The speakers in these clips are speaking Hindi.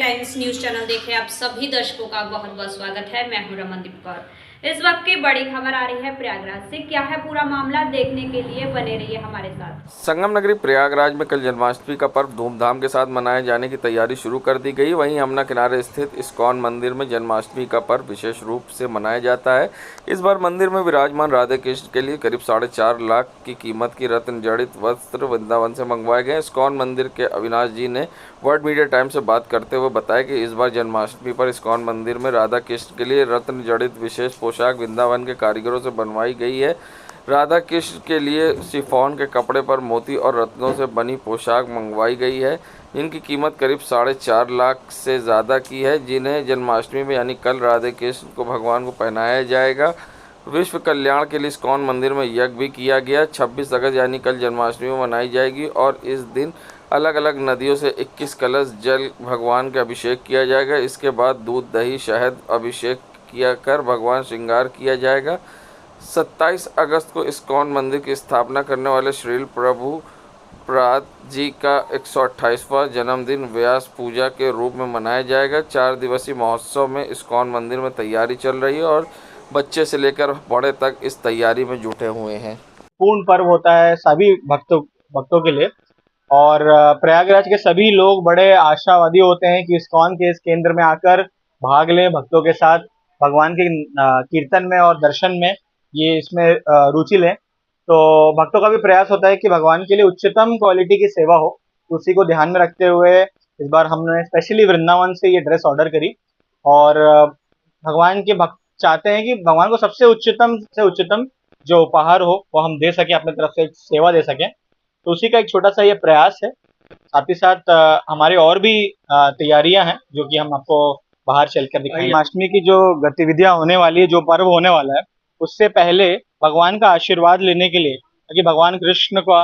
टाइम्स न्यूज चैनल देख रहे आप सभी दर्शकों का बहुत बहुत स्वागत है। मैं हूं रमनदीप कौर। इस वक्त की बड़ी खबर आ रही है प्रयागराज से। क्या है पूरा मामला, देखने के लिए बने रहिए हमारे साथ। संगम नगरी प्रयागराज में कल जन्माष्टमी का पर्व धूमधाम के साथ मनाए जाने की तैयारी शुरू कर दी गई। वहीं यमुना किनारे स्थित इस्कॉन मंदिर में जन्माष्टमी का पर्व विशेष रूप से मनाया जाता है। इस बार मंदिर में विराजमान राधे कृष्ण के लिए करीब 4.5 लाख की कीमत की रत्न जड़ित वस्त्र वृंदावन से मंगवाए गए। इस्कॉन मंदिर के अविनाश जी ने वर्ल्ड मीडिया टाइम से बात करते हुए बताया कि इस बार जन्माष्टमी पर इस्कॉन मंदिर में राधा कृष्ण के लिए रत्न जड़ित विशेष पोशाक वृंदावन के कारीगरों से बनवाई गई है। राधा कृष्ण के लिए शिफॉन के कपड़े पर मोती और रत्नों से बनी पोशाक मंगवाई गई है। इनकी कीमत करीब 4.5 लाख से ज़्यादा की है, जिन्हें जन्माष्टमी में यानी कल राधे कृष्ण को भगवान को पहनाया जाएगा। विश्व कल्याण के लिए इस्कॉन मंदिर में यज्ञ भी किया गया। 26 अगस्त यानी कल जन्माष्टमी मनाई जाएगी और इस दिन अलग अलग नदियों से 21 कलश जल भगवान का अभिषेक किया जाएगा। इसके बाद दूध दही शहद अभिषेक किया कर भगवान श्रृंगार किया जाएगा। 27 अगस्त को इस्कॉन मंदिर की स्थापना करने वाले श्रील प्रभुपाद जी का 128वां जन्मदिन व्यास पूजा के रूप में मनाया जाएगा। 4 दिवसीय महोत्सव में इस्कॉन मंदिर में तैयारी चल रही है और बच्चे से लेकर बड़े तक इस तैयारी में जुटे हुए हैं। पूर्ण पर्व होता है सभी भक्तों के लिए। और प्रयागराज के सभी लोग बड़े आशावादी होते हैं कि इस्कॉन के इस केंद्र में आकर भाग लें, भक्तों के साथ भगवान के कीर्तन में और दर्शन में ये इसमें रुचि लें। तो भक्तों का भी प्रयास होता है कि भगवान के लिए उच्चतम क्वालिटी की सेवा हो। तो उसी को ध्यान में रखते हुए इस बार हमने स्पेशली वृंदावन से ये ड्रेस ऑर्डर करी। और भगवान के भक्त चाहते हैं कि भगवान को सबसे उच्चतम से उच्चतम जो उपहार हो वो हम दे सकें, अपनी तरफ से सेवा दे सकें। तो उसी का एक छोटा सा ये प्रयास है। साथ ही साथ हमारे और भी तैयारियां हैं जो कि हम आपको बाहर चलकर दिखाएंगे। जन्माष्टमी की जो गतिविधियां होने वाली है, जो पर्व होने वाला है, उससे पहले भगवान का आशीर्वाद लेने के लिए, ताकि भगवान कृष्ण का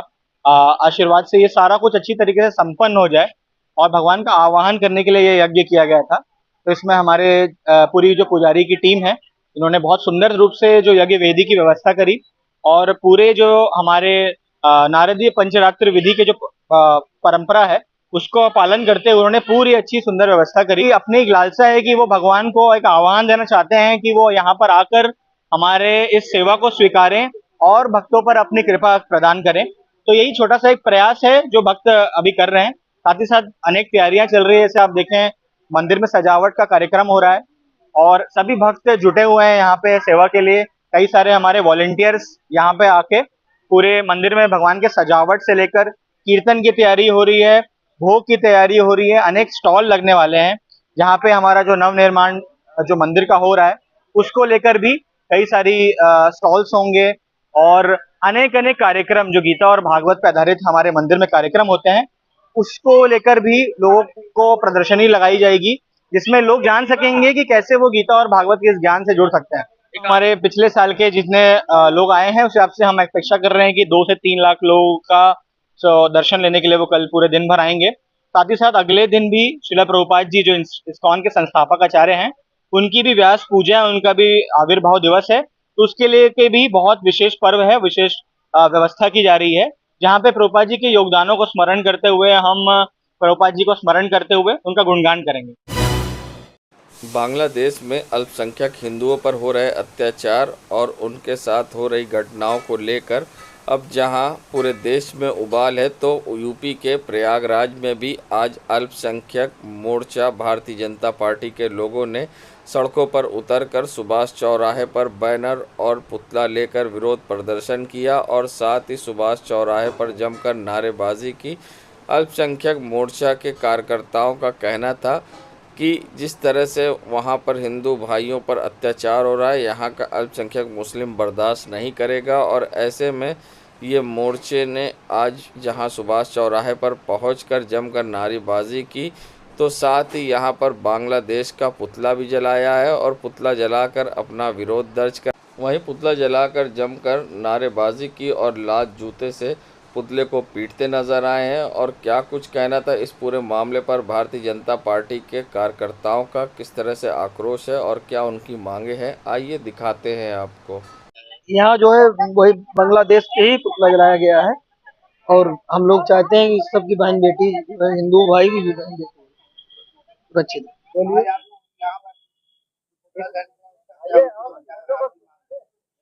आशीर्वाद से ये सारा कुछ अच्छी तरीके से संपन्न हो जाए और भगवान का आवाहन करने के लिए ये यज्ञ किया गया था। तो इसमें हमारे पूरी जो पुजारी की टीम है, इन्होंने बहुत सुंदर रूप से जो यज्ञ वेदी की व्यवस्था करी और पूरे जो हमारे नारदीय पंचरात्र विधि के जो परंपरा है उसको पालन करते हुए उन्होंने पूरी अच्छी सुंदर व्यवस्था करी। अपनी एक लालसा है कि वो भगवान को एक आह्वान देना चाहते हैं कि वो यहाँ पर आकर हमारे इस सेवा को स्वीकारें और भक्तों पर अपनी कृपा प्रदान करें। तो यही छोटा सा एक प्रयास है जो भक्त अभी कर रहे हैं। साथ ही साथ अनेक तैयारियां चल रही है। जैसे आप देखें, मंदिर में सजावट का कार्यक्रम हो रहा है और सभी भक्त जुटे हुए हैं यहाँ पे सेवा के लिए। कई सारे हमारे वॉलेंटियर्स यहाँ पे आके पूरे मंदिर में भगवान के सजावट से लेकर कीर्तन की तैयारी हो रही है, भोग की तैयारी हो रही है। अनेक स्टॉल लगने वाले हैं जहाँ पे हमारा जो नवनिर्माण जो मंदिर का हो रहा है उसको लेकर भी कई सारी स्टॉल्स होंगे और अनेक अनेक कार्यक्रम जो गीता और भागवत पे आधारित हमारे मंदिर में कार्यक्रम होते हैं उसको लेकर भी लोगों को प्रदर्शनी लगाई जाएगी, जिसमें लोग जान सकेंगे कि कैसे वो गीता और भागवत के इस ज्ञान से जुड़ सकते हैं। हमारे पिछले साल के जितने लोग आए हैं उस हिसाब से हम अपेक्षा कर रहे हैं कि 2 से 3 लाख लोगों का दर्शन लेने के लिए वो कल पूरे दिन भर आएंगे। साथ ही साथ अगले दिन भी श्रील प्रभुपाद जी जो इस्कॉन के संस्थापक आचार्य हैं, उनकी भी व्यास पूजा, उनका भी आविर्भाव दिवस है। तो उसके लिए के भी बहुत विशेष पर्व है, विशेष व्यवस्था की जा रही है, जहाँ पे प्रभुपाद जी के योगदानों को स्मरण करते हुए हम प्रभुपाद जी को स्मरण करते हुए उनका गुणगान करेंगे। बांग्लादेश में अल्पसंख्यक हिंदुओं पर हो रहे अत्याचार और उनके साथ हो रही घटनाओं को लेकर अब जहां पूरे देश में उबाल है, तो यूपी के प्रयागराज में भी आज अल्पसंख्यक मोर्चा भारतीय जनता पार्टी के लोगों ने सड़कों पर उतरकर सुभाष चौराहे पर बैनर और पुतला लेकर विरोध प्रदर्शन किया और साथ ही सुभाष चौराहे पर जमकर नारेबाजी की। अल्पसंख्यक मोर्चा के कार्यकर्ताओं का कहना था कि जिस तरह से वहाँ पर हिंदू भाइयों पर अत्याचार हो रहा है, यहाँ का अल्पसंख्यक मुस्लिम बर्दाश्त नहीं करेगा। और ऐसे में ये मोर्चे ने आज जहाँ सुभाष चौराहे पर पहुंचकर जमकर नारेबाजी की, तो साथ ही यहाँ पर बांग्लादेश का पुतला भी जलाया है और पुतला जलाकर अपना विरोध दर्ज कर वहीं पुतला जलाकर जमकर नारेबाजी की और लात जूते से पुतले को पीटते नजर आए हैं। और क्या कुछ कहना था इस पूरे मामले पर भारतीय जनता पार्टी के कार्यकर्ताओं का, किस तरह से आक्रोश है और क्या उनकी मांगे हैं, आइए दिखाते हैं आपको। यहाँ जो है वही बांग्लादेश के ही पुतला जलाया गया है और हम लोग चाहते हैं कि सबकी बहन बेटी हिंदू भाई भी बहन बेटी। सुरक्षित।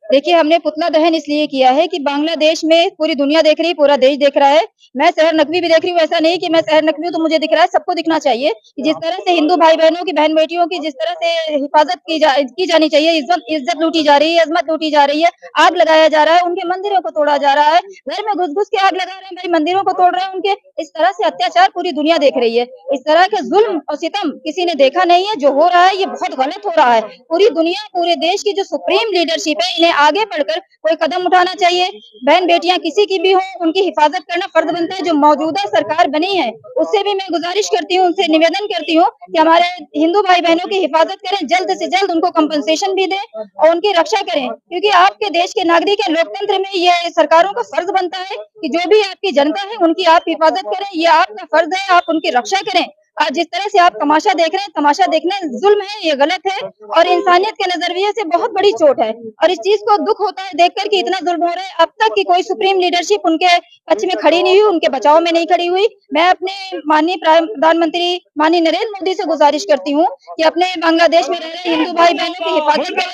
देखिए, हमने पुतला दहन इसलिए किया है कि बांग्लादेश में पूरी दुनिया देख रही है, पूरा देश देख रहा है। मैं शहर नकवी भी देख रही हूँ, ऐसा नहीं कि मैं शहर नकवी हूँ तो मुझे दिख रहा है, सबको दिखना चाहिए कि जिस तरह से हिंदू भाई-बहनों की, बहन-बेटियों की जिस तरह से हिफाज़त की जानी चाहिए, इज़्ज़त लूटी जा रही है, अज़मत लूटी जा रही है, आग लगाया जा रहा है, उनके मंदिरों को तोड़ा जा रहा है, घर में घुस-घुस के आग लगा रहे हैं, भाई मंदिरों को तोड़ रहे हैं उनके। इस तरह से अत्याचार पूरी दुनिया देख रही है। इस तरह के ज़ुल्म और सितम किसी ने देखा नहीं है, जो हो रहा है ये बहुत गलत हो रहा है। पूरी दुनिया, पूरे देश की जो सुप्रीम लीडरशिप है, इन्हें आगे बढ़कर कोई कदम उठाना चाहिए। बहन-बेटियां किसी की भी हों, उनकी हिफाजत करना फर्ज बनता है। जो मौजूदा सरकार बनी है, उससे भी मैं गुजारिश करती हूँ, उनसे निवेदन करती हूँ कि हमारे हिंदू भाई-बहनों की हिफाजत करें, जल्द से जल्द उनको कंपनसेशन भी दें और उनकी रक्षा करें। क्योंकि आपके देश के नागरिक हैं, लोकतंत्र में ये सरकारों का फर्ज बनता है कि जो भी आपकी जनता है, उनकी आप हिफाजत करें, ये आपका फर्ज है, आप उनकी रक्षा करें। आज जिस तरह से आप तमाशा देख रहे हैं, तमाशा देखना जुल्म है, ये गलत है और इंसानियत के नजरिए से बहुत बड़ी चोट है और इस चीज को दुख होता है देखकर कि इतना जुल्म हो रहा है। अब तक की कोई सुप्रीम लीडरशिप उनके पक्ष में खड़ी नहीं हुई, उनके बचाव में नहीं खड़ी हुई। मैं अपने माननीय प्रधानमंत्री माननीय नरेंद्र मोदी से गुजारिश करती हूँ कि अपने बांग्लादेश में रह रहे हिंदू भाई बहनों की हिफाजत करें,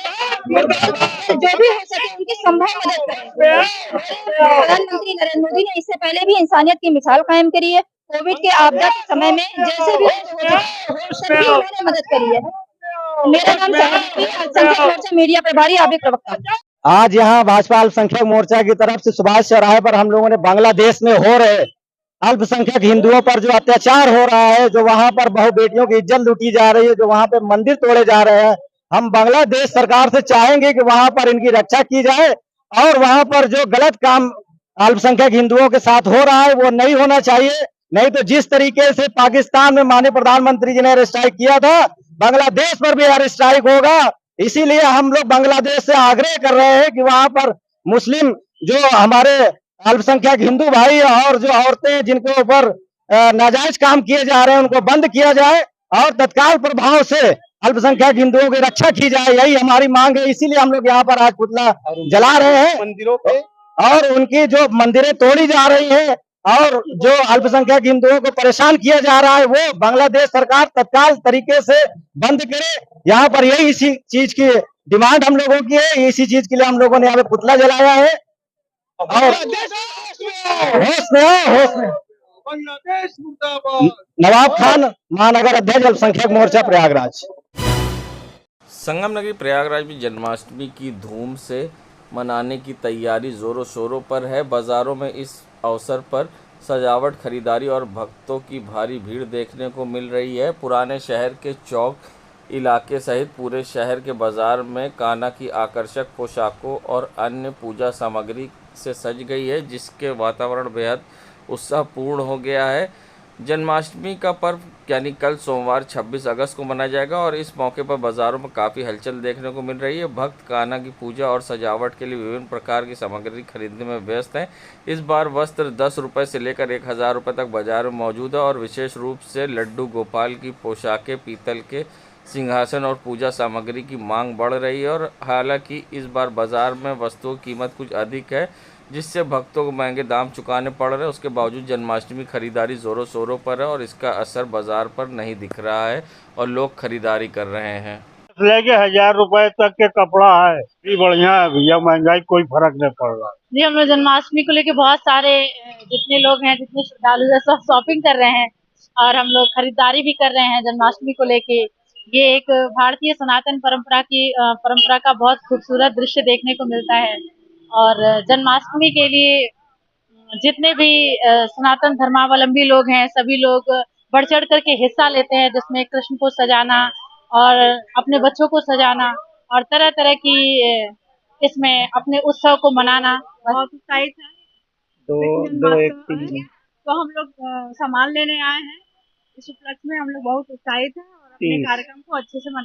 जो भी हो सके उनकी संभव मदद करें। प्रधानमंत्री नरेंद्र मोदी ने इससे पहले भी इंसानियत की मिसाल कायम करी है। कोविड के आपदा के समय में जैसे भी उन्होंने मदद करी है। मेरा नाम अल्पसंख्यक मोर्चा मीडिया प्रभारी आबिद प्रवक्ता। आज यहाँ भाजपा अल्पसंख्यक मोर्चा की तरफ से सुभाष चौराहे पर हम लोगों ने बांग्लादेश में हो रहे अल्पसंख्यक हिंदुओं पर जो अत्याचार हो रहा है, जो वहां पर बहु बेटियों की इज्जत लूटी जा रही है, जो वहां पे मंदिर तोड़े जा रहे हैं, हम बांग्लादेश सरकार से चाहेंगे कि वहां पर इनकी रक्षा की जाए और वहां पर जो गलत काम अल्पसंख्यक हिंदुओं के साथ हो रहा है वो नहीं होना चाहिए। नहीं तो जिस तरीके से पाकिस्तान में माननीय प्रधानमंत्री जी ने एयर स्ट्राइक किया था, बांग्लादेश पर भी एयर स्ट्राइक होगा। इसीलिए हम लोग बांग्लादेश से आग्रह कर रहे हैं कि वहां पर मुस्लिम जो हमारे अल्पसंख्यक हिंदू भाई और जो औरतें जिनके ऊपर नाजायज काम किए जा रहे हैं उनको बंद किया जाए और तत्काल प्रभाव से अल्पसंख्यक हिंदुओं की रक्षा की जाए, यही हमारी मांग है। इसीलिए हम लोग यहाँ पर आज पुतला जला रहे हैं मंदिरों पे और उनकी जो मंदिरें तोड़ी जा रही हैं और जो अल्पसंख्यक हिंदुओं को परेशान किया जा रहा है वो बांग्लादेश सरकार तत्काल तरीके से बंद करे। यहाँ पर यही इसी चीज की डिमांड हम लोगों की है, इसी चीज के लिए हम लोगों ने यहाँ पे पुतला जलाया है। और होश में नवाब खान महानगर अध्यक्ष अल्पसंख्यक मोर्चा प्रयागराज। संगम नगरी प्रयागराज में जन्माष्टमी की धूम से मनाने की तैयारी जोरों शोरों पर है। बाज़ारों में इस अवसर पर सजावट, खरीदारी और भक्तों की भारी भीड़ देखने को मिल रही है। पुराने शहर के चौक इलाके सहित पूरे शहर के बाज़ार में कान्हा की आकर्षक पोशाकों और अन्य पूजा सामग्री से सज गई है, जिसके वातावरण बेहद उत्साहपूर्ण हो गया है। जन्माष्टमी का पर्व यानी कल सोमवार 26 अगस्त को मनाया जाएगा और इस मौके पर बाज़ारों में काफ़ी हलचल देखने को मिल रही है। भक्त कान्हा की पूजा और सजावट के लिए विभिन्न प्रकार की सामग्री खरीदने में व्यस्त हैं। इस बार वस्त्र 10 रुपये से लेकर 1000 रुपये तक बाजार में मौजूद है और विशेष रूप से लड्डू गोपाल की पोशाकें, पीतल के सिंहासन और पूजा सामग्री की मांग बढ़ रही है। और हालांकि इस बार बाज़ार में वस्तुओं की कीमत कुछ अधिक है, जिससे भक्तों को महंगे दाम चुकाने पड़ रहे हैं। उसके बावजूद जन्माष्टमी खरीदारी ज़ोरों शोरों पर है और इसका असर बाजार पर नहीं दिख रहा है और लोग खरीदारी कर रहे हैं। लेके 1000 रुपए तक के कपड़ा है, ये बढ़िया है भैया, महंगाई कोई फर्क नहीं पड़ रहा। जी, हम लोग जन्माष्टमी को लेके बहुत सारे जितने लोग हैं, जितने श्रद्धालु हैं, सब शॉपिंग कर रहे हैं और हम लोग खरीदारी भी कर रहे हैं जन्माष्टमी को लेके। ये एक भारतीय सनातन परंपरा का बहुत खूबसूरत दृश्य देखने को मिलता है और जन्माष्टमी के लिए जितने भी सनातन धर्मावलंबी लोग हैं, सभी लोग बढ़ चढ़ करके हिस्सा लेते हैं, जिसमें कृष्ण को सजाना और अपने बच्चों को सजाना और तरह तरह की इसमें अपने उत्सव को मनाना बहुत उत्साहित है। तो हम लोग सामान लेने आए हैं, इस उपलक्ष्य में हम लोग बहुत उत्साहित हैं और अपने कार्यक्रम को अच्छे से मना।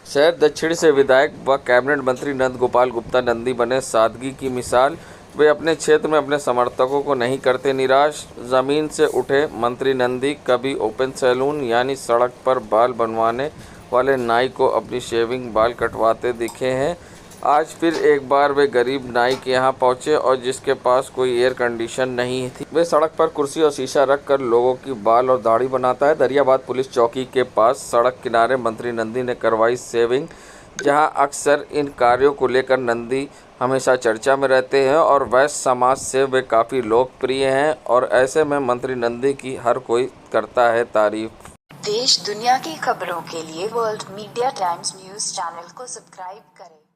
शहर दक्षिण से विधायक व कैबिनेट मंत्री नंद गोपाल गुप्ता नंदी बने सादगी की मिसाल। वे अपने क्षेत्र में अपने समर्थकों को नहीं करते निराश। ज़मीन से उठे मंत्री नंदी कभी ओपन सैलून यानी सड़क पर बाल बनवाने वाले नाई को अपनी शेविंग बाल कटवाते दिखे हैं। आज फिर एक बार वे गरीब नाई के यहाँ पहुँचे और जिसके पास कोई एयर कंडीशन नहीं थी, वे सड़क पर कुर्सी और शीशा रख कर लोगों की बाल और दाढ़ी बनाता है। दरियाबाद पुलिस चौकी के पास सड़क किनारे मंत्री नंदी ने करवाई सेविंग, जहाँ अक्सर इन कार्यों को लेकर नंदी हमेशा चर्चा में रहते हैं और वैश्य समाज से वे काफ़ी लोकप्रिय हैं और ऐसे में मंत्री नंदी की हर कोई करता है तारीफ। देश दुनिया की खबरों के लिए world media times news channel को सब्सक्राइब करें।